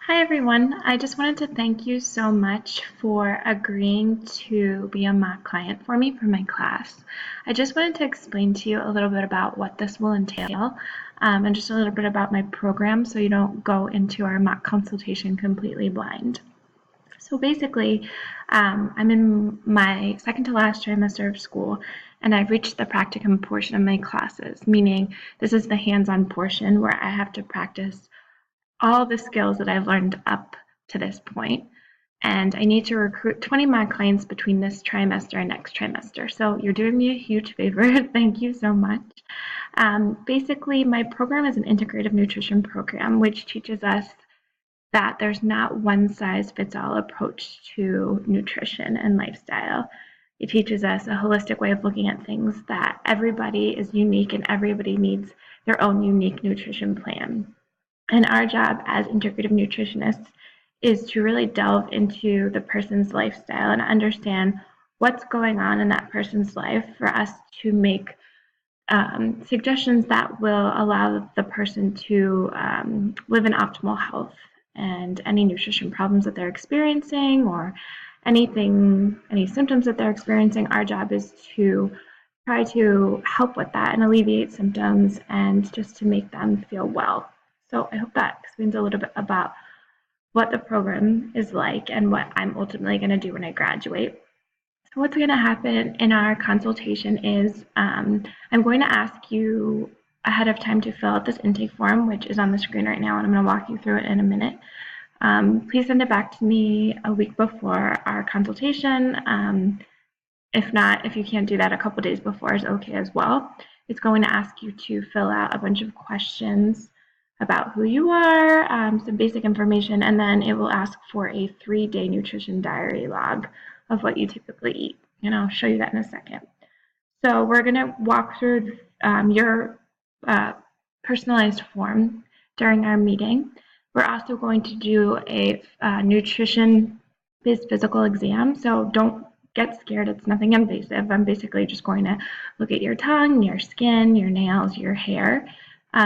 Hi everyone. I just wanted to thank you so much for agreeing to be a mock client for me for my class. I just wanted to explain to you a little bit about what this will entail and just a little bit about my program so you don't go into our mock consultation completely blind. So basically, I'm in my second to last trimester of school, and I've reached the practicum portion of my classes, meaning this is the hands-on portion where I have to practice all the skills that I've learned up to this point. And I need to recruit 20 more clients between this trimester and next trimester. So you're doing me a huge favor. Thank you so much. Basically, my program is an integrative nutrition program, which teaches us that there's not one size fits all approach to nutrition and lifestyle. It teaches us a holistic way of looking at things, that everybody is unique and everybody needs their own unique nutrition plan. And our job as integrative nutritionists is to really delve into the person's lifestyle and understand what's going on in that person's life for us to make suggestions that will allow the person to live in optimal health. And any nutrition problems that they're experiencing or any symptoms that they're experiencing, our job is to try to help with that and alleviate symptoms and just to make them feel well. So I hope that explains a little bit about what the program is like and what I'm ultimately going to do when I graduate. So what's going to happen in our consultation is I'm going to ask you ahead of time to fill out this intake form, which is on the screen right now, and I'm going to walk you through it in a minute. Please send it back to me a week before our consultation. If not, if you can't do that, a couple days before is okay as well. It's going to ask you to fill out a bunch of questions about who you are, some basic information, and then it will ask for a 3-day nutrition diary log of what you typically eat. And I'll show you that in a second. So we're going to walk through your personalized form during our meeting. We're also going to do a nutrition-based physical exam, so don't get scared. It's nothing invasive. I'm basically just going to look at your tongue, your skin, your nails, your hair,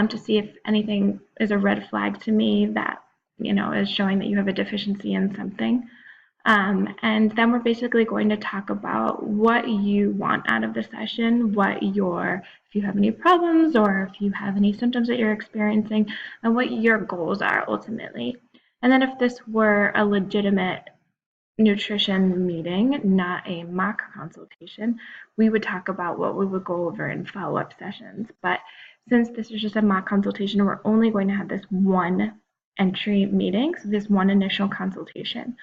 to see if anything is a red flag to me that is showing that you have a deficiency in something. And then we're basically going to talk about what you want out of the session, if you have any problems or if you have any symptoms that you're experiencing, and what your goals are ultimately. And then if this were a legitimate nutrition meeting, not a mock consultation, we would talk about what we would go over in follow-up sessions. But since this is just a mock consultation, we're only going to have this one entry meeting, so this one initial consultation.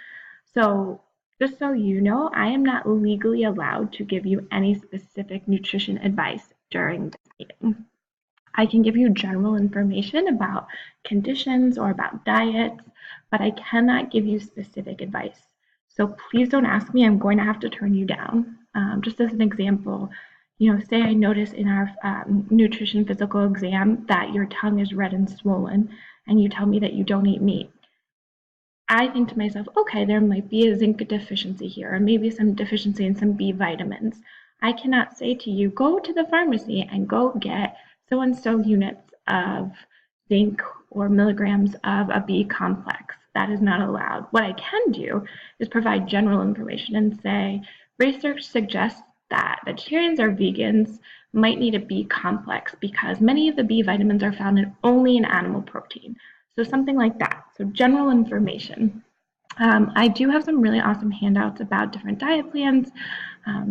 So just so you know, I am not legally allowed to give you any specific nutrition advice during this meeting. I can give you general information about conditions or about diets, but I cannot give you specific advice. So please don't ask me. I'm going to have to turn you down. Just as an example, say I notice in our nutrition physical exam that your tongue is red and swollen, and you tell me that you don't eat meat. I think to myself, okay, there might be a zinc deficiency here, or maybe some deficiency in some B vitamins. I cannot say to you, go to the pharmacy and go get so and so units of zinc or milligrams of a B complex. That is not allowed. What I can do is provide general information and say, research suggests that vegetarians or vegans might need a B complex because many of the B vitamins are found only in animal protein. So something like that. So general information. I do have some really awesome handouts about different diet plans,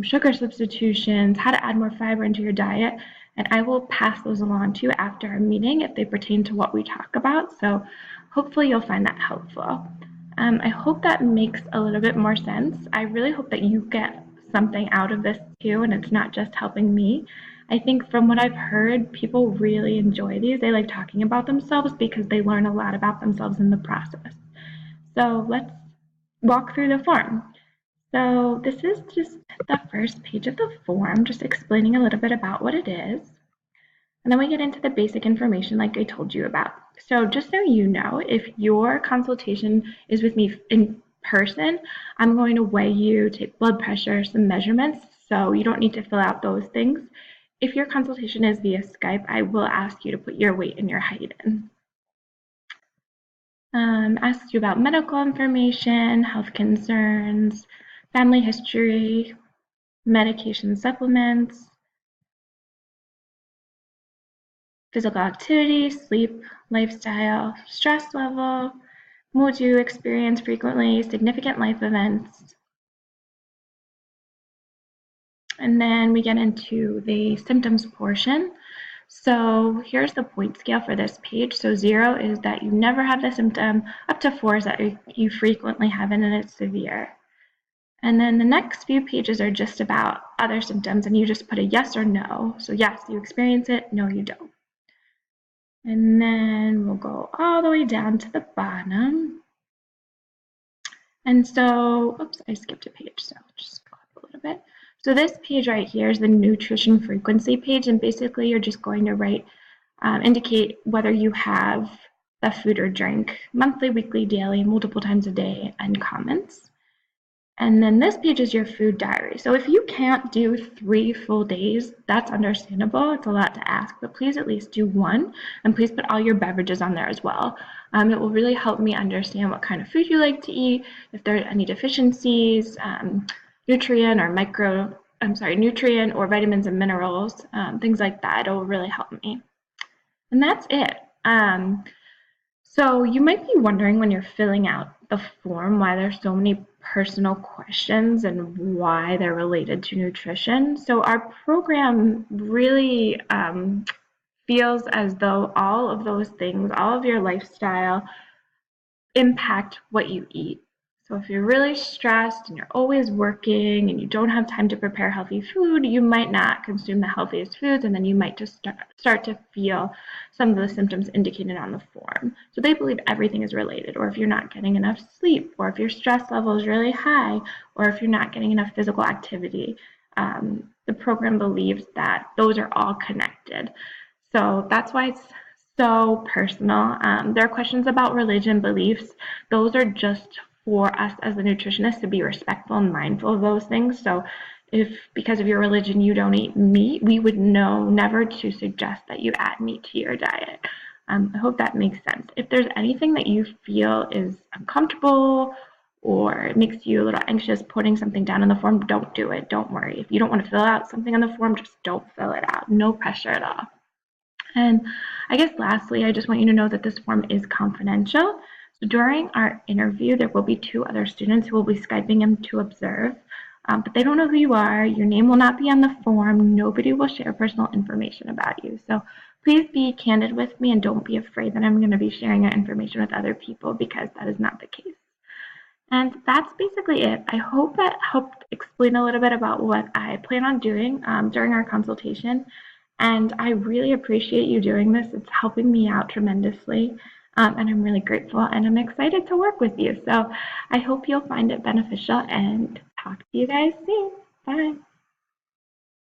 sugar substitutions, how to add more fiber into your diet, and I will pass those along to you after our meeting if they pertain to what we talk about. So hopefully you'll find that helpful. I hope that makes a little bit more sense. I really hope that you get something out of this too, and it's not just helping me. I think from what I've heard, people really enjoy these. They like talking about themselves because they learn a lot about themselves in the process. So let's walk through the form. So this is just the first page of the form, just explaining a little bit about what it is. And then we get into the basic information like I told you about. So just so you know, if your consultation is with me in person, I'm going to weigh you, take blood pressure, some measurements, so you don't need to fill out those things. If your consultation is via Skype, I will ask you to put your weight and your height in. Asks you about medical information, health concerns, family history, medication supplements, physical activity, sleep, lifestyle, stress level, mood you experience frequently, significant life events. And then we get into the symptoms portion. So here's the point scale for this page. So 0 is that you never have the symptom, up to 4 is that you frequently have it and it's severe. And then the next few pages are just about other symptoms, and you just put a yes or no. So yes, you experience it, no, you don't. And then we'll go all the way down to the bottom. And so, oops, I skipped a page, so I'll just go up a little bit. So this page right here is the nutrition frequency page, and basically you're just going to write, indicate whether you have the food or drink monthly, weekly, daily, multiple times a day, and comments. And then this page is your food diary. So if you can't do 3 full days, that's understandable. It's a lot to ask, but please at least do 1, and please put all your beverages on there as well. It will really help me understand what kind of food you like to eat, if there are any deficiencies, nutrient or vitamins and minerals, things like that. It will really help me. And that's it. So you might be wondering when you're filling out the form why there's so many personal questions and why they're related to nutrition. So our program really feels as though all of those things, all of your lifestyle, impact what you eat. So if you're really stressed and you're always working and you don't have time to prepare healthy food, you might not consume the healthiest foods, and then you might just start to feel some of the symptoms indicated on the form. So they believe everything is related, or if you're not getting enough sleep, or if your stress level is really high, or if you're not getting enough physical activity. The program believes that those are all connected. So that's why it's so personal. There are questions about religion, beliefs. Those are just for us as a nutritionist to be respectful and mindful of those things. So if because of your religion you don't eat meat, we would know never to suggest that you add meat to your diet. I hope that makes sense. If there's anything that you feel is uncomfortable or it makes you a little anxious putting something down in the form, don't do it. Don't worry. If you don't want to fill out something on the form, just don't fill it out. No pressure at all. And I guess lastly, I just want you to know that this form is confidential. So during our interview, there will be 2 other students who will be Skyping in to observe, but they don't know who you are. Your name will not be on the form. Nobody will share personal information about you. So please be candid with me and don't be afraid that I'm going to be sharing your information with other people, because that is not the case. And that's basically it. I hope that helped explain a little bit about what I plan on doing during our consultation. And I really appreciate you doing this. It's helping me out tremendously. And I'm really grateful and I'm excited to work with you. So I hope you'll find it beneficial, and talk to you guys soon. Bye.